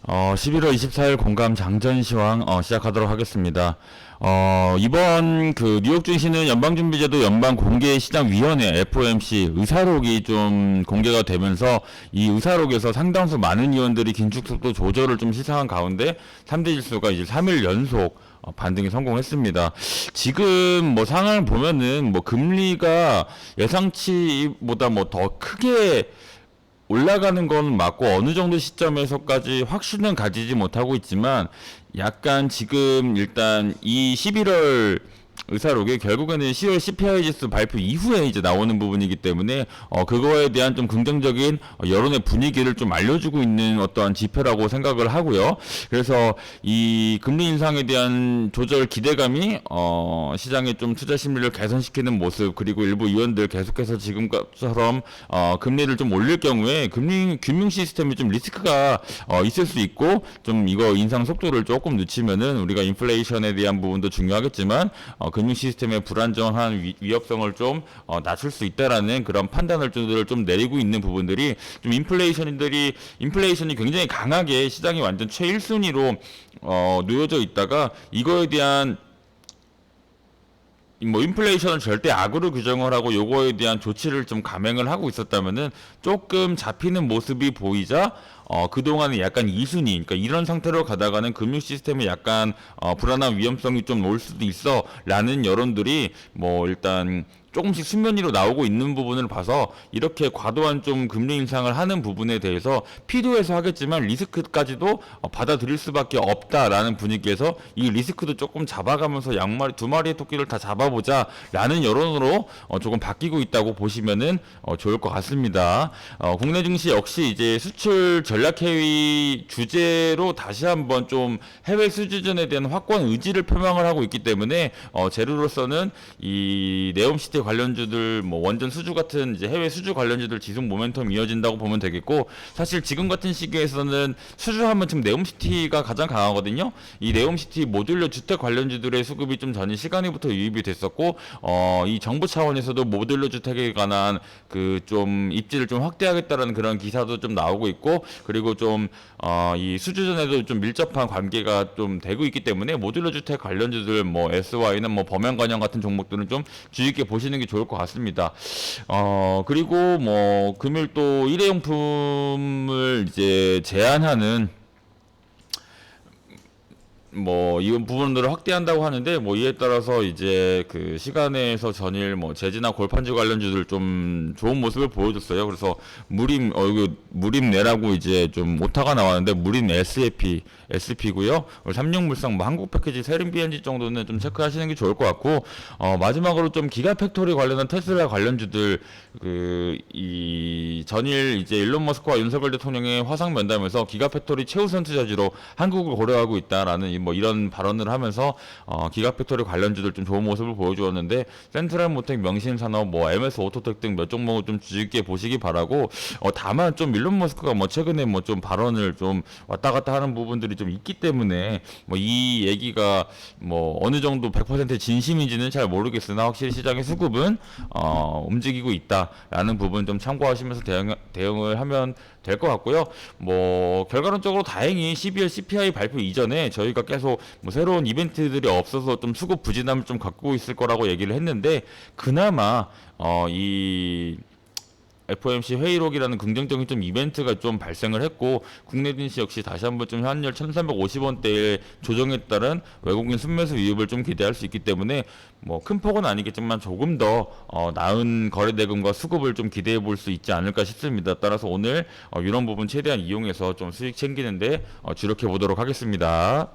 11월 24일 공감 장전시황 시작하도록 하겠습니다. 이번 그 뉴욕 증시는 연방준비제도 연방공개시장위원회 FOMC 의사록이 좀 공개가 되면서 이 의사록에서 상당수 많은 의원들이 긴축속도 조절을 좀 시사한 가운데 3대 지수가 이제 3일 연속 반등에 성공했습니다. 지금 뭐 상황을 보면은 뭐 금리가 예상치보다 뭐 더 크게 올라가는 건 맞고 어느 정도 시점에서까지 확신은 가지지 못하고 있지만 약간 지금 일단 이 11월 의사록이 결국에는 10월 CPI 지수 발표 이후에 이제 나오는 부분이기 때문에 그거에 대한 좀 긍정적인 여론의 분위기를 좀 알려주고 있는 어떠한 지표라고 생각을 하고요. 그래서 이 금리 인상에 대한 조절 기대감이 시장의 좀 투자 심리를 개선시키는 모습, 그리고 일부 의원들 계속해서 지금처럼 금리를 좀 올릴 경우에 금융 시스템이 좀 리스크가 있을 수 있고, 좀 이거 인상 속도를 조금 늦추면은 우리가 인플레이션에 대한 부분도 중요하겠지만 금융 시스템의 불안정한 위협성을 좀 낮출 수 있다라는 그런 판단을 좀 내리고 있는 부분들이, 좀 인플레이션이 굉장히 강하게 시장이 완전 최1순위로 놓여져 있다가 이거에 대한 뭐 인플레이션을 절대 악으로 규정을 하고 요거에 대한 조치를 좀 감행을 하고 있었다면은 조금 잡히는 모습이 보이자 그동안은 약간 2순위, 그러니까 이런 상태로 가다가는 금융 시스템에 약간 불안한 위험성이 좀 올 수도 있어 라는 여론들이 뭐 일단 조금씩 수면 위로 나오고 있는 부분을 봐서 이렇게 과도한 좀 금리 인상을 하는 부분에 대해서 필요해서 하겠지만 리스크까지도 받아들일 수밖에 없다라는 분위기에서 이 리스크도 조금 잡아가면서 두 마리의 토끼를 다 잡아보자 라는 여론으로 조금 바뀌고 있다고 보시면은 좋을 것 같습니다. 국내 증시 역시 이제 수출 전략 회의 주제로 다시 한번 좀 해외 수주전에 대한 확고한 의지를 표명을 하고 있기 때문에 재료로서는 이 네옴시티 관련주들, 뭐 원전 수주 같은 이제 해외 수주 관련주들 지속 모멘텀 이어진다고 보면 되겠고, 사실 지금 같은 시기에서는 수주하면 지금 네옴시티가 가장 강하거든요. 이 네옴시티 모듈러 주택 관련주들의 수급이 좀 전일 시간에부터 유입이 됐었고, 이 정부 차원에서도 모듈러 주택에 관한 그 좀 입지를 좀 확대하겠다라는 그런 기사도 좀 나오고 있고, 그리고 좀 이 수주전에도 좀 밀접한 관계가 좀 되고 있기 때문에 모듈러 주택 관련주들, 뭐 SY나 뭐 범연관형 같은 종목들은 좀 주의 있게 보시는 게 좋을 것 같습니다. 그리고 뭐 금일 또 일회용품을 이제 제한하는 뭐 이런 부분들을 확대한다고 하는데, 뭐 이에 따라서 이제 그 시간에서 전일 뭐 제지나 골판지 관련주들 좀 좋은 모습을 보여줬어요. 그래서 이거 무림내라고 이제 좀 오타가 나왔는데 무림 SP고요. 삼육물상 뭐 한국패키지 세림 BNG 정도는 좀 체크하시는 게 좋을 것 같고, 마지막으로 좀 기가팩토리 관련한 테슬라 관련주들, 이 전일 이제 일론 머스크와 윤석열 대통령의 화상 면담에서 기가팩토리 최우선 투자지로 한국을 고려하고 있다라는 뭐 이런 발언을 하면서 기가팩토리 관련주들 좀 좋은 모습을 보여주었는데, 센트럴모텍, 명신산업, 뭐 MS 오토텍 등 몇 종목을 좀 주의 깊게 보시기 바라고, 다만 좀 일론 머스크가 뭐 최근에 뭐 좀 발언을 좀 왔다 갔다 하는 부분들이 좀 있기 때문에 뭐 이 얘기가 뭐 어느 정도 100% 진심인지는 잘 모르겠으나 확실히 시장의 수급은 움직이고 있다라는 부분 좀 참고하시면서 대응을 하면 될 것 같고요. 뭐 결과론적으로 다행히 12월 CPI 발표 이전에 저희가 계속 뭐 새로운 이벤트들이 없어서 좀 수급 부진함을 좀 갖고 있을 거라고 얘기를 했는데, 그나마 이 FOMC 회의록이라는 긍정적인 좀 이벤트가 좀 발생을 했고, 국내 증시 역시 다시 한번 좀 환율 1,350원대의 조정에 따른 외국인 순매수 위협을 좀 기대할 수 있기 때문에 뭐 큰 폭은 아니겠지만 조금 더 나은 거래 대금과 수급을 좀 기대해 볼 수 있지 않을까 싶습니다. 따라서 오늘 이런 부분 최대한 이용해서 좀 수익 챙기는데 주력해 보도록 하겠습니다.